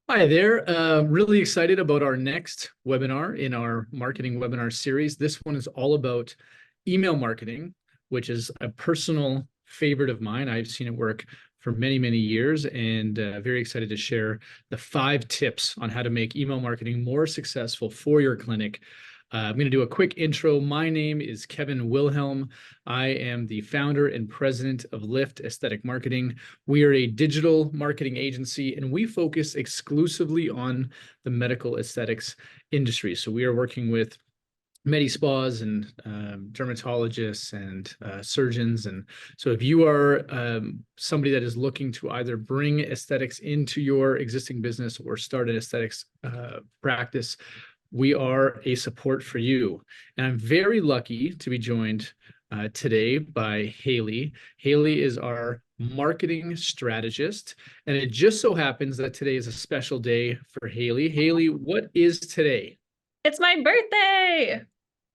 Hi there. Really excited about our next webinar in our marketing webinar series. This one is all about email marketing, which is a personal favorite of mine. I've seen it work for many, many years, and very excited to share the 5 tips on how to make email marketing more successful for your clinic. I'm going to do a quick intro. My name is Kevin Wilhelm. I am the founder and president of Lift Aesthetic Marketing. We are a digital marketing agency, and we focus exclusively on the medical aesthetics industry. So we are working with medi spas and dermatologists and surgeons. And so if you are somebody that is looking to either bring aesthetics into your existing business or start an aesthetics practice, we are a support for you. And I'm very lucky to be joined today by Haley. Haley is our marketing strategist, and it just so happens that today is a special day for Haley. Haley, what is today? It's my birthday.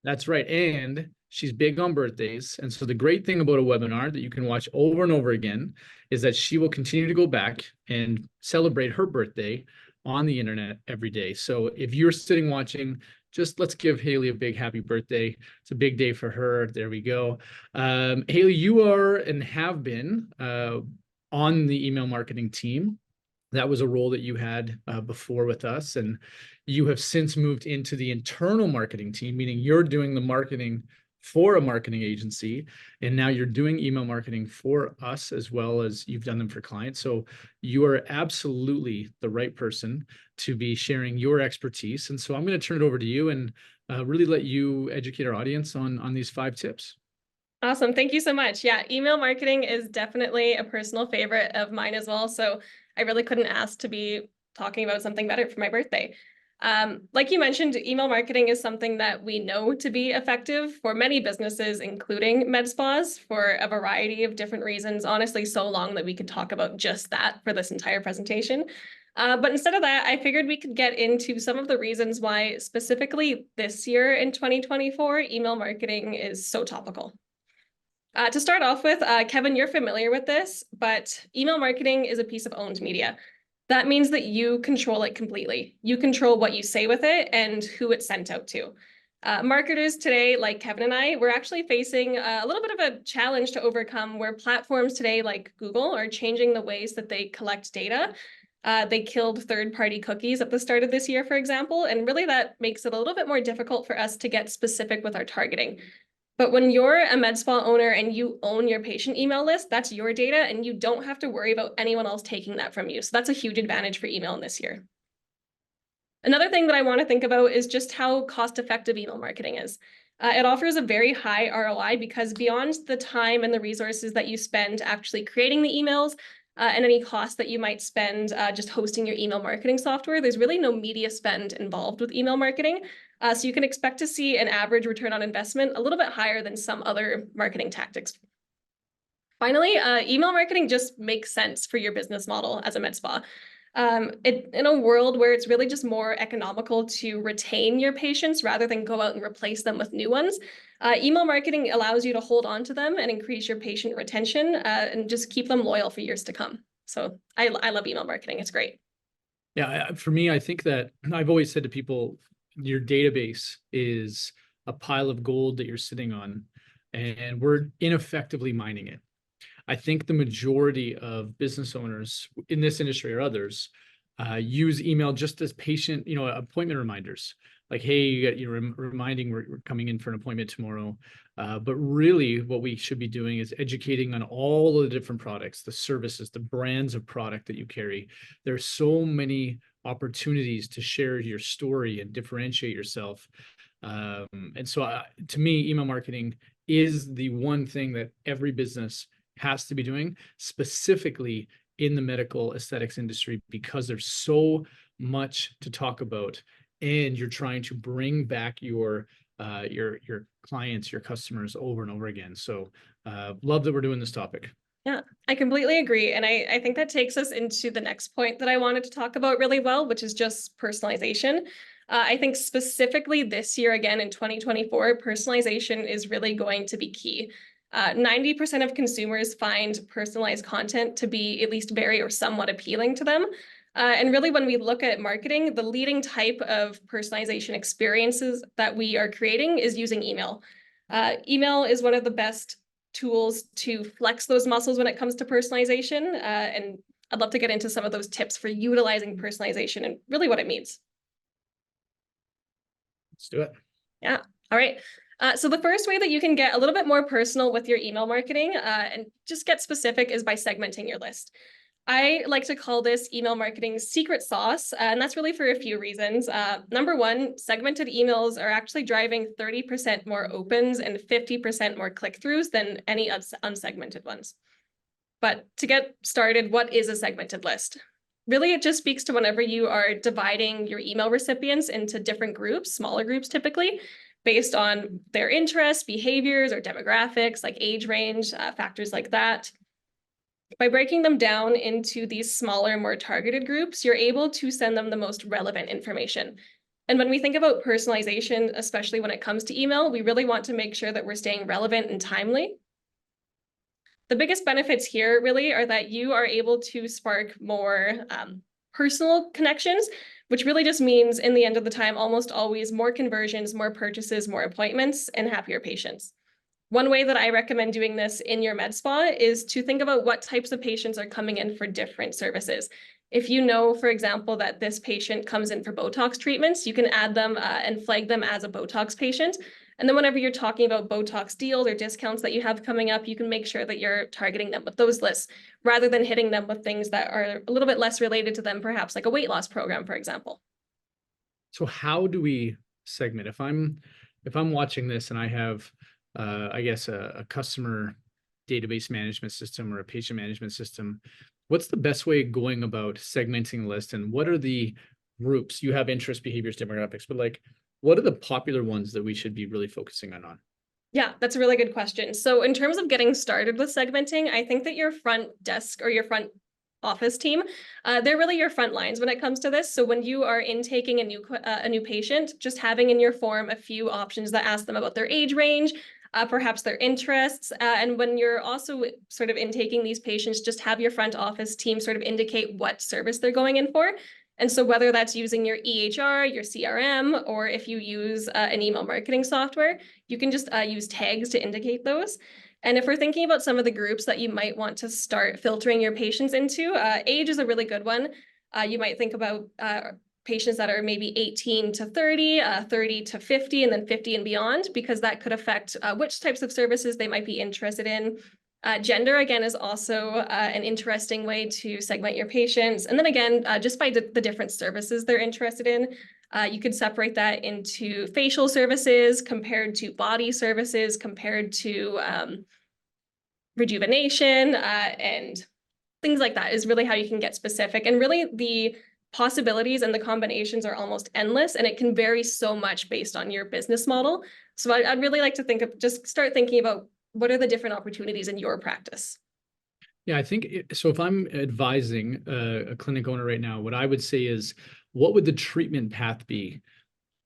That's right. And she's big on birthdays. And so the great thing about a webinar that you can watch over and over again is that she will continue to go back and celebrate her birthday on the internet every day. So if you're sitting watching, just let's give Haley a big happy birthday. It's a big day for her. There we go. Haley, you are and have been on the email marketing team. That was a role that you had before with us, and you have since moved into the internal marketing team, meaning you're doing the marketing for a marketing agency, and now you're doing email marketing for us as well as you've done them for clients. So you are absolutely the right person to be sharing your expertise. And so I'm going to turn it over to you and really let you educate our audience on these 5 tips. Awesome. Thank you so much. Yeah, email marketing is definitely a personal favorite of mine as well. So I really couldn't ask to be talking about something better for my birthday. Like you mentioned, email marketing is something that we know to be effective for many businesses, including med spas, for a variety of different reasons. Honestly, so long that we could talk about just that for this entire presentation. But instead of that, I figured we could get into some of the reasons why specifically this year in 2024, email marketing is so topical. To start off with, Kevin, you're familiar with this, but email marketing is a piece of owned media. That means that you control it completely. You control what you say with it and who it's sent out to. Marketers today, like Kevin and I, we're actually facing a little bit of a challenge to overcome where platforms today, like Google, are changing the ways that they collect data. They killed third-party cookies at the start of this year, for example, and really that makes it a little bit more difficult for us to get specific with our targeting. But when you're a med spa owner and you own your patient email list, that's your data and you don't have to worry about anyone else taking that from you. So that's a huge advantage for email in this year. Another thing that I want to think about is just how cost-effective email marketing is. It offers a very high ROI because beyond the time and the resources that you spend actually creating the emails and any cost that you might spend just hosting your email marketing software, there's really no media spend involved with email marketing. So you can expect to see an average return on investment a little bit higher than some other marketing tactics. Finally, email marketing just makes sense for your business model as a med spa. In a world where it's really just more economical to retain your patients rather than go out and replace them with new ones, email marketing allows you to hold on to them and increase your patient retention and just keep them loyal for years to come. So I love email marketing. It's great. Yeah, for me, I think that I've always said to people, your database is a pile of gold that you're sitting on, and we're ineffectively mining it. I think the majority of business owners in this industry or others use email just as patient, appointment reminders. Like, hey, you're reminding we're coming in for an appointment tomorrow. But really, what we should be doing is educating on all of the different products, the services, the brands of product that you carry. There's so many opportunities to share your story and differentiate yourself. And so, to me, email marketing is the one thing that every business has to be doing, specifically in the medical aesthetics industry, because there's so much to talk about, and you're trying to bring back your clients, your customers over and over again. So love that we're doing this topic. Yeah, I completely agree. And I think that takes us into the next point that I wanted to talk about really well, which is just personalization. I think specifically this year, again, in 2024, personalization is really going to be key. 90% of consumers find personalized content to be at least very or somewhat appealing to them. And really, when we look at marketing, the leading type of personalization experiences that we are creating is using email. Email is one of the best tools to flex those muscles when it comes to personalization. And I'd love to get into some of those tips for utilizing personalization and really what it means. Let's do it. Yeah. All right. So the first way that you can get a little bit more personal with your email marketing and just get specific is by segmenting your list. I like to call this email marketing secret sauce, and that's really for a few reasons. Number one, segmented emails are actually driving 30% more opens and 50% more click-throughs than any unsegmented ones. But to get started, what is a segmented list? Really, it just speaks to whenever you are dividing your email recipients into different groups, smaller groups typically, based on their interests, behaviors, or demographics, like age range, factors like that. By breaking them down into these smaller, more targeted groups, you're able to send them the most relevant information. And when we think about personalization, especially when it comes to email, we really want to make sure that we're staying relevant and timely. The biggest benefits here really are that you are able to spark more personal connections, which really just means in the end of the time, almost always more conversions, more purchases, more appointments, and happier patients. One way that I recommend doing this in your med spa is to think about what types of patients are coming in for different services. If you know, for example, that this patient comes in for Botox treatments, you can add them and flag them as a Botox patient. And then whenever you're talking about Botox deals or discounts that you have coming up, you can make sure that you're targeting them with those lists rather than hitting them with things that are a little bit less related to them, perhaps like a weight loss program, for example. So how do we segment? If I'm watching this and I have I guess a customer database management system or a patient management system, what's the best way of going about segmenting the list, and what are the groups? You have interest, behaviors, demographics, but like, what are the popular ones that we should be really focusing on? Yeah, that's a really good question. So in terms of getting started with segmenting, I think that your front desk or your front office team, they're really your front lines when it comes to this. So when you are intaking a new patient, just having in your form a few options that ask them about their age range, perhaps their interests. And when you're also sort of intaking these patients, just have your front office team sort of indicate what service they're going in for. And so whether that's using your EHR, your CRM, or if you use an email marketing software, you can just use tags to indicate those. And if we're thinking about some of the groups that you might want to start filtering your patients into, age is a really good one. You might think about patients that are maybe 18 to 30, 30 to 50, and then 50 and beyond, because that could affect which types of services they might be interested in. Gender, again, is also an interesting way to segment your patients. And then again, just by the different services they're interested in, you could separate that into facial services compared to body services, compared to rejuvenation and things like that is really how you can get specific. And really the possibilities and the combinations are almost endless, and it can vary so much based on your business model. So I'd really like to just start thinking about what are the different opportunities in your practice? Yeah, I think so. If I'm advising a clinic owner right now, what I would say is, what would the treatment path be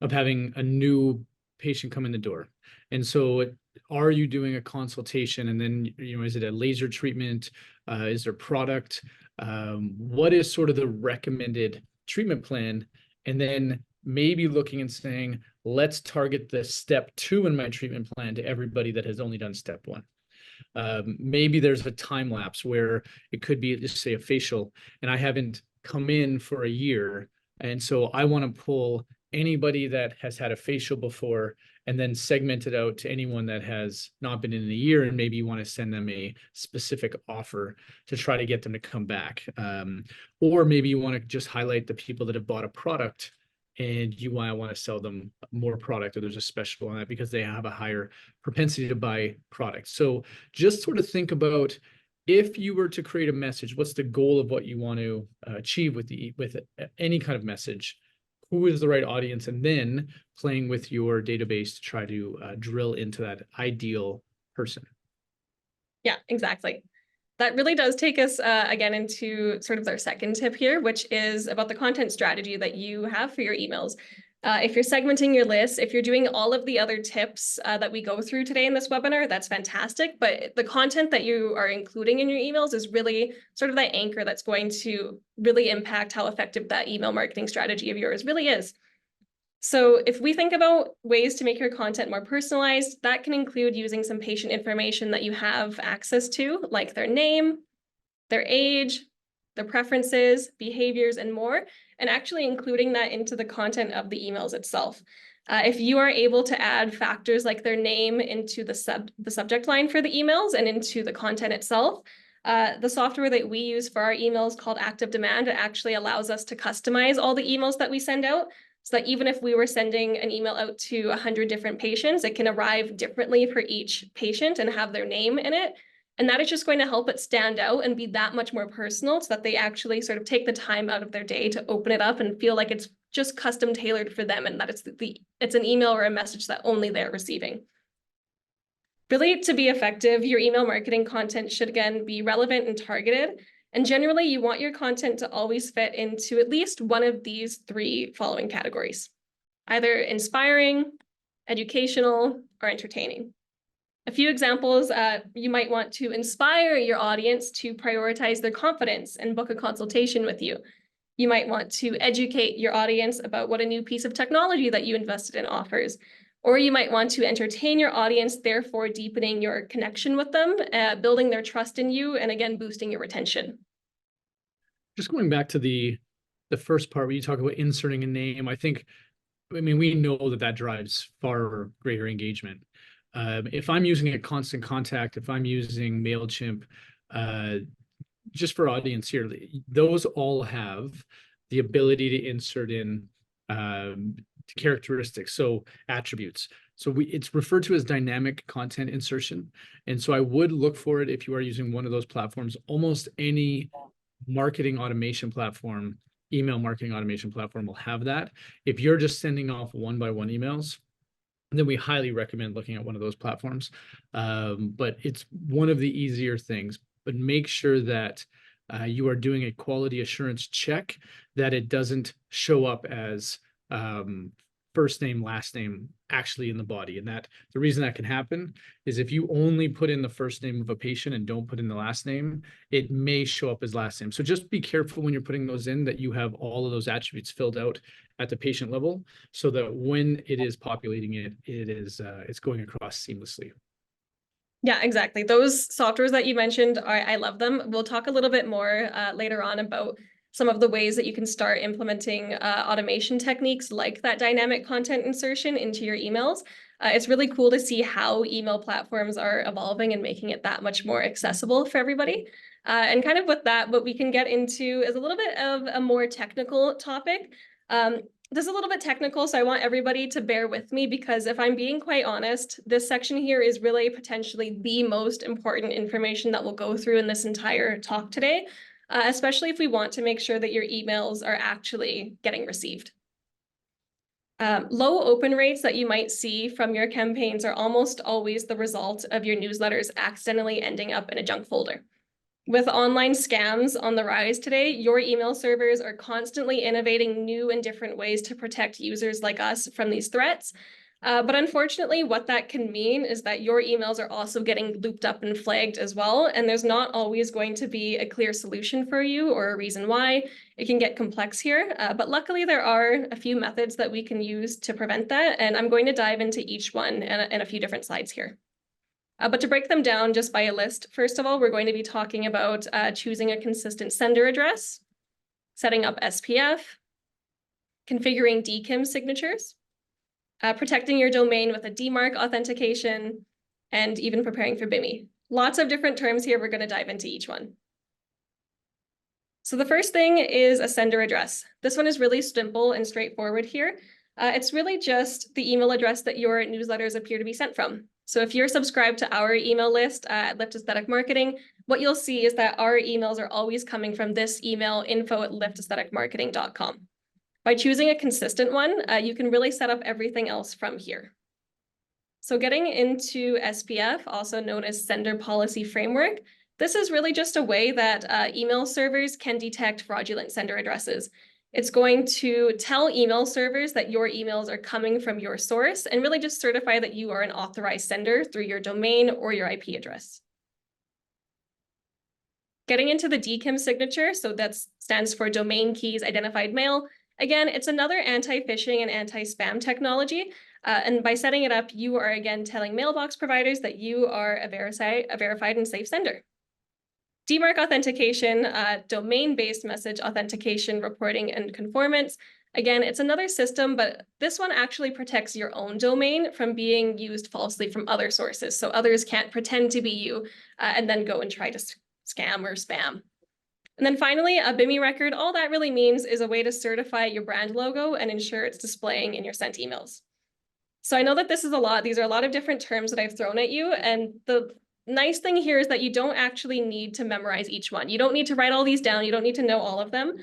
of having a new patient come in the door? And so are you doing a consultation, and then, is it a laser treatment? Is there product? What is sort of the recommended treatment plan? And then maybe looking and saying, let's target the step 2 in my treatment plan to everybody that has only done step 1. Maybe there's a time lapse where it could be, just say, a facial, and I haven't come in for a year. And so I want to pull anybody that has had a facial before and then segment it out to anyone that has not been in a year, and maybe you want to send them a specific offer to try to get them to come back. Or maybe you want to just highlight the people that have bought a product and you want to sell them more product, or there's a special on that because they have a higher propensity to buy products. So just sort of think about, if you were to create a message, what's the goal of what you want to achieve with any kind of message? Who is the right audience? And then playing with your database to try to drill into that ideal person. Yeah, exactly. That really does take us again into sort of our second tip here, which is about the content strategy that you have for your emails. If you're segmenting your list, if you're doing all of the other tips that we go through today in this webinar, that's fantastic. But the content that you are including in your emails is really sort of that anchor that's going to really impact how effective that email marketing strategy of yours really is. So if we think about ways to make your content more personalized, that can include using some patient information that you have access to, like their name, their age, their preferences, behaviors, and more, and actually including that into the content of the emails itself. If you are able to add factors like their name into the subject line for the emails and into the content itself, the software that we use for our emails called Active Demand, it actually allows us to customize all the emails that we send out, so that even if we were sending an email out to 100 different patients, it can arrive differently for each patient and have their name in it. And that is just going to help it stand out and be that much more personal, so that they actually sort of take the time out of their day to open it up and feel like it's just custom tailored for them, and that it's an email or a message that only they're receiving. Really, to be effective, your email marketing content should, again, be relevant and targeted. And generally, you want your content to always fit into at least one of these three following categories: either inspiring, educational, or entertaining. A few examples, you might want to inspire your audience to prioritize their confidence and book a consultation with you. You might want to educate your audience about what a new piece of technology that you invested in offers. Or you might want to entertain your audience, therefore deepening your connection with them, building their trust in you, and again, boosting your retention. Just going back to the first part where you talk about inserting a name, I mean, we know that drives far greater engagement. If I'm using a Constant Contact, if I'm using MailChimp, just for audience here, those all have the ability to insert in characteristics, so attributes. So it's referred to as dynamic content insertion. And so I would look for it if you are using one of those platforms. Almost any marketing automation platform, email marketing automation platform will have that. If you're just sending off one-by-one emails, then we highly recommend looking at one of those platforms. But it's one of the easier things. But make sure that you are doing a quality assurance check, that it doesn't show up as first name, last name actually in the body. And that the reason that can happen is if you only put in the first name of a patient and don't put in the last name, it may show up as last name. So just be careful when you're putting those in, that you have all of those attributes filled out at the patient level, so that when it is populating it's going across seamlessly. Yeah, exactly. Those softwares that you mentioned, I love them. We'll talk a little bit more later on about some of the ways that you can start implementing automation techniques like that dynamic content insertion into your emails. It's really cool to see how email platforms are evolving and making it that much more accessible for everybody. And kind of with that, what we can get into is a little bit of a more technical topic. This is a little bit technical, so I want everybody to bear with me, because if I'm being quite honest, this section here is really potentially the most important information that we'll go through in this entire talk today, especially if we want to make sure that your emails are actually getting received. Low open rates that you might see from your campaigns are almost always the result of your newsletters accidentally ending up in a junk folder. With online scams on the rise today, your email servers are constantly innovating new and different ways to protect users like us from these threats. But unfortunately, what that can mean is that your emails are also getting looped up and flagged as well. And there's not always going to be a clear solution for you or a reason why. It can get complex here. But luckily, there are a few methods that we can use to prevent that. And I'm going to dive into each one in a few different slides here. But to break them down just by a list, first of all, we're going to be talking about choosing a consistent sender address, setting up SPF, configuring DKIM signatures, protecting your domain with a DMARC authentication, and even preparing for BIMI. Lots of different terms here. We're going to dive into each one. So the first thing is a sender address. This one is really simple and straightforward here. It's really just the email address that your newsletters appear to be sent from. So if you're subscribed to our email list at Lift Aesthetic Marketing, what you'll see is that our emails are always coming from this email, info@liftaestheticmarketing.com. By choosing a consistent one, you can really set up everything else from here. So getting into SPF, also known as Sender Policy Framework, this is really just a way that email servers can detect fraudulent sender addresses. It's going to tell email servers that your emails are coming from your source and really just certify that you are an authorized sender through your domain or your IP address. Getting into the DKIM signature, so that stands for Domain Keys Identified Mail. Again, it's another anti-phishing and anti-spam technology. And by setting it up, you are again telling mailbox providers that you are a verified and safe sender. DMARC authentication, domain-based message authentication, reporting, and conformance. Again, it's another system, but this one actually protects your own domain from being used falsely from other sources. So others can't pretend to be you and then go and try to scam or spam. And then finally, a BIMI record, all that really means is a way to certify your brand logo and ensure it's displaying in your sent emails. So I know that this is a lot. These are a lot of different terms that I've thrown at you. And the nice thing here is that you don't actually need to memorize each one. You don't need to write all these down. You don't need to know all of them.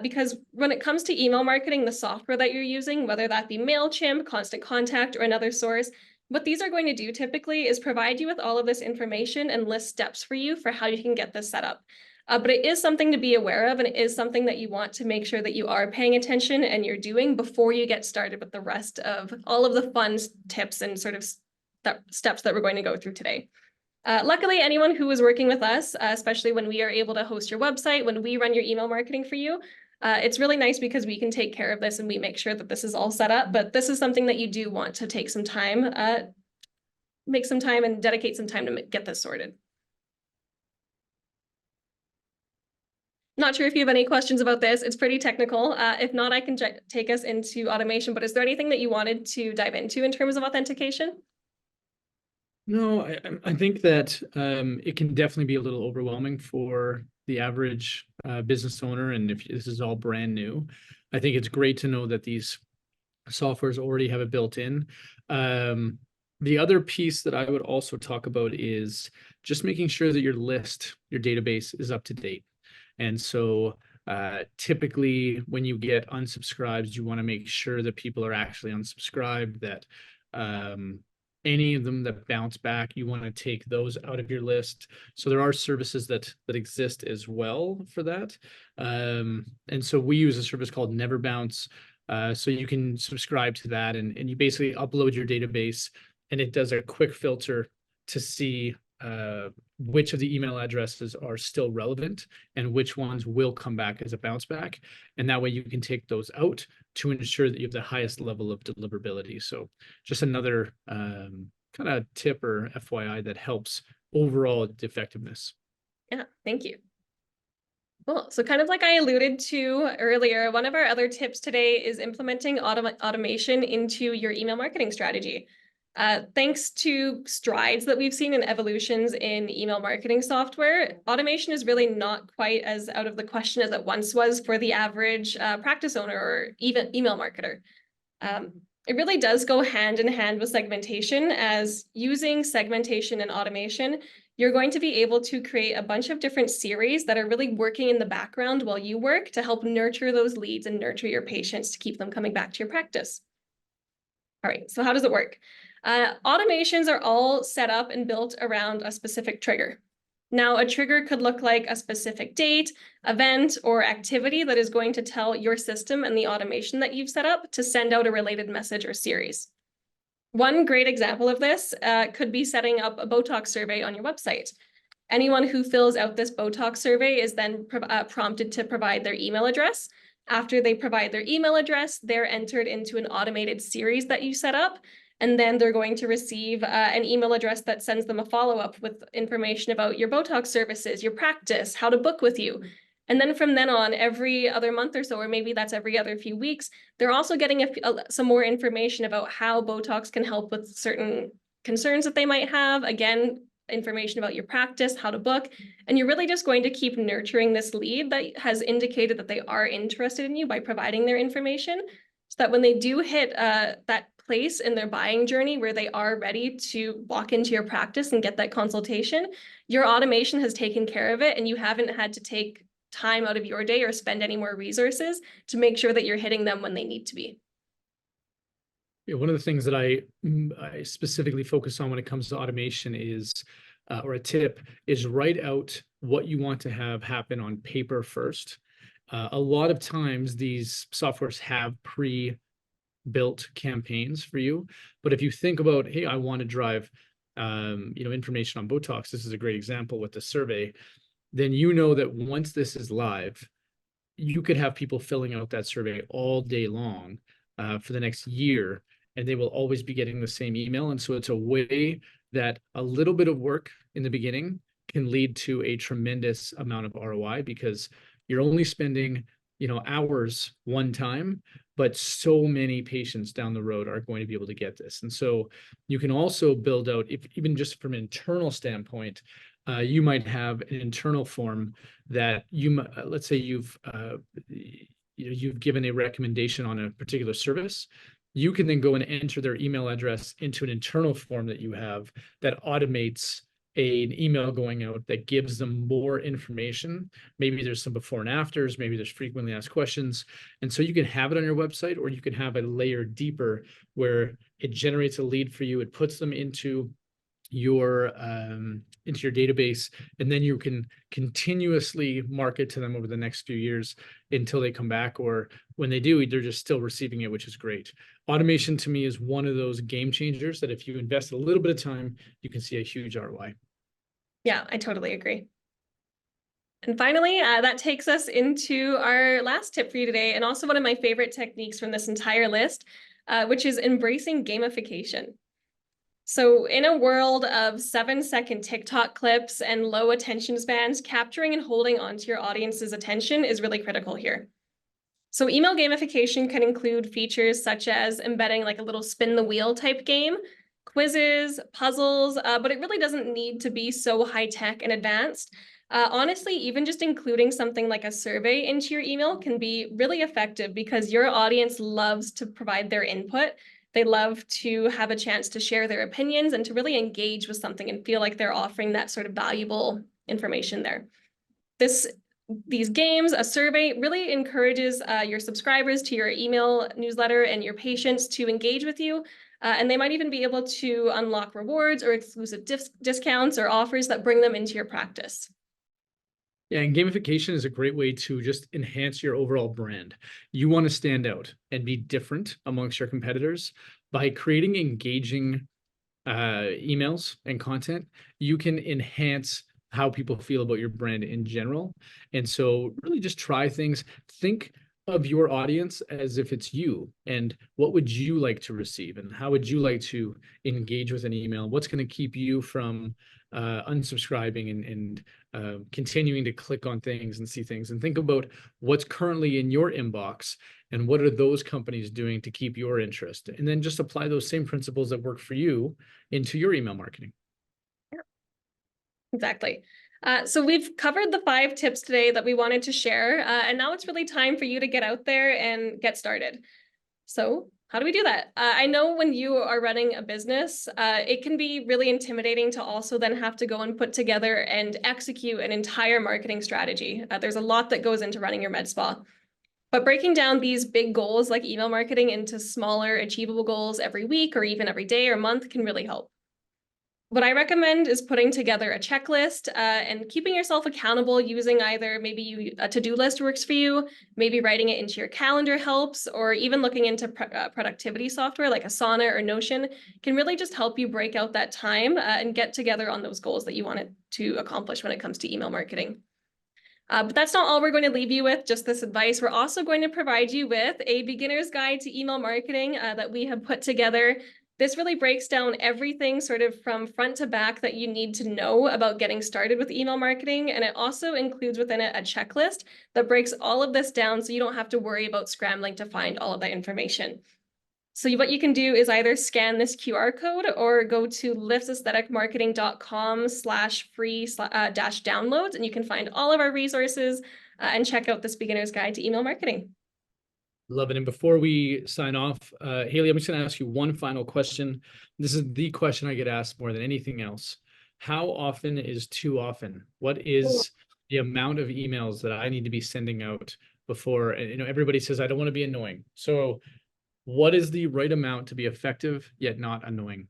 Because when it comes to email marketing, the software that you're using, whether that be MailChimp, Constant Contact, or another source, what these are going to do typically is provide you with all of this information and list steps for you for how you can get this set up. But it is something to be aware of, and it is something that you want to make sure that you are paying attention and you're doing before you get started with the rest of all of the fun tips and sort of steps that we're going to go through today. Luckily, anyone who is working with us, especially when we are able to host your website, when we run your email marketing for you, it's really nice because we can take care of this and we make sure that this is all set up. But this is something that you do want to take some time, make some time and dedicate some time to get this sorted. Not sure if you have any questions about this. It's pretty technical. If not, I can take us into automation, but is there anything that you wanted to dive into in terms of authentication? No, I think that it can definitely be a little overwhelming for the average business owner. And if this is all brand new, I think it's great to know that these softwares already have it built in. The other piece that I would also talk about is just making sure that your list, your database is up to date. And so typically when you get unsubscribed, you want to make sure that people are actually unsubscribed, that any of them that bounce back, you want to take those out of your list. So there are services that exist as well for that. And so we use a service called Never Bounce. So you can subscribe to that and you basically upload your database and it does a quick filter to see which of the email addresses are still relevant and which ones will come back as a bounce back. And that way you can take those out to ensure that you have the highest level of deliverability. So just another kind of tip or FYI that helps overall effectiveness. Yeah, thank you. Cool. So kind of like I alluded to earlier, one of our other tips today is implementing automation into your email marketing strategy. Thanks to strides that we've seen in evolutions in email marketing software, automation is really not quite as out of the question as it once was for the average practice owner or even email marketer. It really does go hand in hand with segmentation, as using segmentation and automation, you're going to be able to create a bunch of different series that are really working in the background while you work to help nurture those leads and nurture your patients to keep them coming back to your practice. All right, so how does it work? Automations are all set up and built around a specific trigger. Now, a trigger could look like a specific date, event, or activity that is going to tell your system and the automation that you've set up to send out a related message or series. One great example of this could be setting up a Botox survey on your website. Anyone who fills out this Botox survey is then prompted to provide their email address. After they provide their email address, they're entered into an automated series that you set up. And then they're going to receive an email address that sends them a follow-up with information about your Botox services, your practice, how to book with you. And then from then on, every other month or so, or maybe that's every other few weeks, they're also getting some more information about how Botox can help with certain concerns that they might have. Again, information about your practice, how to book. And you're really just going to keep nurturing this lead that has indicated that they are interested in you by providing their information, so that when they do hit that place in their buying journey where they are ready to walk into your practice and get that consultation, your automation has taken care of it and you haven't had to take time out of your day or spend any more resources to make sure that you're hitting them when they need to be. Yeah, one of the things that I specifically focus on when it comes to automation is, or a tip, is write out what you want to have happen on paper first. A lot of times these softwares have pre-built campaigns for you. But if you think about, hey, I want to drive information on Botox, this is a great example with the survey, then you know that once this is live, you could have people filling out that survey all day long for the next year, and they will always be getting the same email. And so it's a way that a little bit of work in the beginning can lead to a tremendous amount of ROI, because you're only spending, hours one time, but so many patients down the road are going to be able to get this. And so you can also build out, if even just from an internal standpoint, you might have an internal form that let's say you've given a recommendation on a particular service. You can then go and enter their email address into an internal form that you have that automates an email going out that gives them more information. Maybe there's some before and afters, maybe there's frequently asked questions. And so you can have it on your website, or you can have a layer deeper where it generates a lead for you. It puts them into your database, and then you can continuously market to them over the next few years until they come back, or when they do, they're just still receiving it, which is great. Automation to me is one of those game changers that if you invest a little bit of time, you can see a huge ROI. Yeah, I totally agree. And finally, that takes us into our last tip for you today, and also one of my favorite techniques from this entire list, which is embracing gamification. So in a world of 7-second TikTok clips and low attention spans, capturing and holding onto your audience's attention is really critical here. So email gamification can include features such as embedding like a little spin the wheel type game, quizzes, puzzles, but it really doesn't need to be so high tech and advanced. Honestly, even just including something like a survey into your email can be really effective, because your audience loves to provide their input. They love to have a chance to share their opinions and to really engage with something and feel like they're offering that sort of valuable information there. These games, a survey, really encourages your subscribers to your email newsletter and your patients to engage with you. And they might even be able to unlock rewards or exclusive discounts or offers that bring them into your practice. Yeah, and gamification is a great way to just enhance your overall brand. You want to stand out and be different amongst your competitors by creating engaging emails and content. You can enhance how people feel about your brand in general. And so really just try things. Think of your audience as if it's you, and what would you like to receive, and how would you like to engage with an email? What's going to keep you from unsubscribing and continuing to click on things and see things, and think about what's currently in your inbox and what are those companies doing to keep your interest, and then just apply those same principles that work for you into your email marketing. Yeah, exactly. So we've covered the 5 tips today that we wanted to share, and now it's really time for you to get out there and get started. So how do we do that? I know when you are running a business, it can be really intimidating to also then have to go and put together and execute an entire marketing strategy. There's a lot that goes into running your med spa. But breaking down these big goals like email marketing into smaller achievable goals every week or even every day or month can really help. What I recommend is putting together a checklist and keeping yourself accountable using either maybe a to-do list works for you, maybe writing it into your calendar helps, or even looking into productivity software like Asana or Notion can really just help you break out that time and get together on those goals that you wanted to accomplish when it comes to email marketing. But that's not all we're going to leave you with, just this advice. We're also going to provide you with a beginner's guide to email marketing that we have put together. This really breaks down everything sort of from front to back that you need to know about getting started with email marketing. And it also includes within it a checklist that breaks all of this down so you don't have to worry about scrambling to find all of that information. So what you can do is either scan this QR code or go to liftsaestheticmarketing.com/free-downloads, and you can find all of our resources and check out this beginner's guide to email marketing. Love it. And before we sign off, Haley, I'm just going to ask you one final question. This is the question I get asked more than anything else. How often is too often? What is the amount of emails that I need to be sending out before? Everybody says, I don't want to be annoying. So what is the right amount to be effective yet not annoying?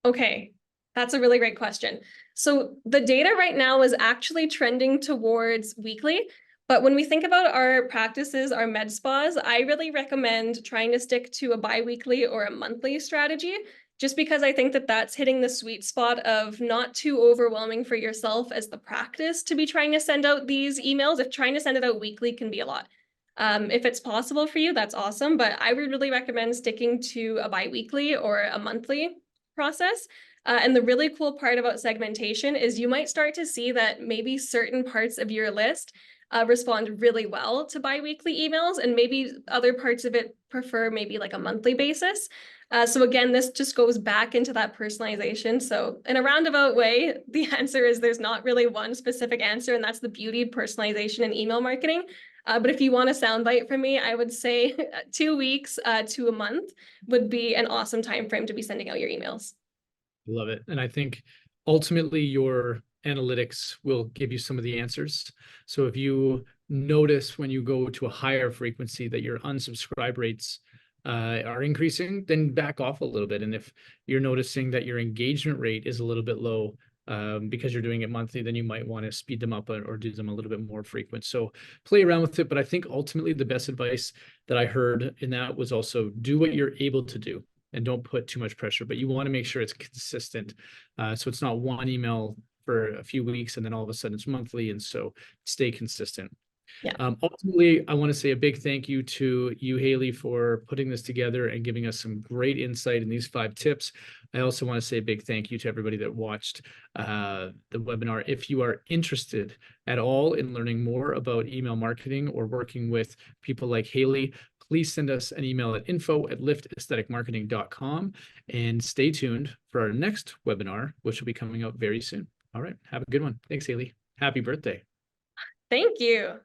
Okay, that's a really great question. So the data right now is actually trending towards weekly. But when we think about our practices, our med spas, I really recommend trying to stick to a bi-weekly or a monthly strategy, just because I think that that's hitting the sweet spot of not too overwhelming for yourself as the practice to be trying to send out these emails. If trying to send it out weekly can be a lot. If it's possible for you, that's awesome. But I would really recommend sticking to a bi-weekly or a monthly process. And the really cool part about segmentation is you might start to see that maybe certain parts of your list respond really well to bi-weekly emails, and maybe other parts of it prefer maybe like a monthly basis. So again, this just goes back into that personalization. So in a roundabout way, the answer is there's not really one specific answer, and that's the beauty of personalization and email marketing. But if you want a soundbite from me, I would say 2 weeks to a month would be an awesome time frame to be sending out your emails. Love it. And I think ultimately your analytics will give you some of the answers. So if you notice when you go to a higher frequency that your unsubscribe rates are increasing, then back off a little bit. And if you're noticing that your engagement rate is a little bit low because you're doing it monthly, then you might want to speed them up or do them a little bit more frequent. So play around with it. But I think ultimately the best advice that I heard in that was also do what you're able to do and don't put too much pressure, but you want to make sure it's consistent. So it's not one email for a few weeks and then all of a sudden it's monthly. And so stay consistent. Yeah. Ultimately, I want to say a big thank you to you, Haley, for putting this together and giving us some great insight in these 5 tips. I also want to say a big thank you to everybody that watched the webinar. If you are interested at all in learning more about email marketing or working with people like Haley, please send us an email at info@liftaestheticmarketing.com and stay tuned for our next webinar, which will be coming out very soon. All right. Have a good one. Thanks, Haley. Happy birthday. Thank you.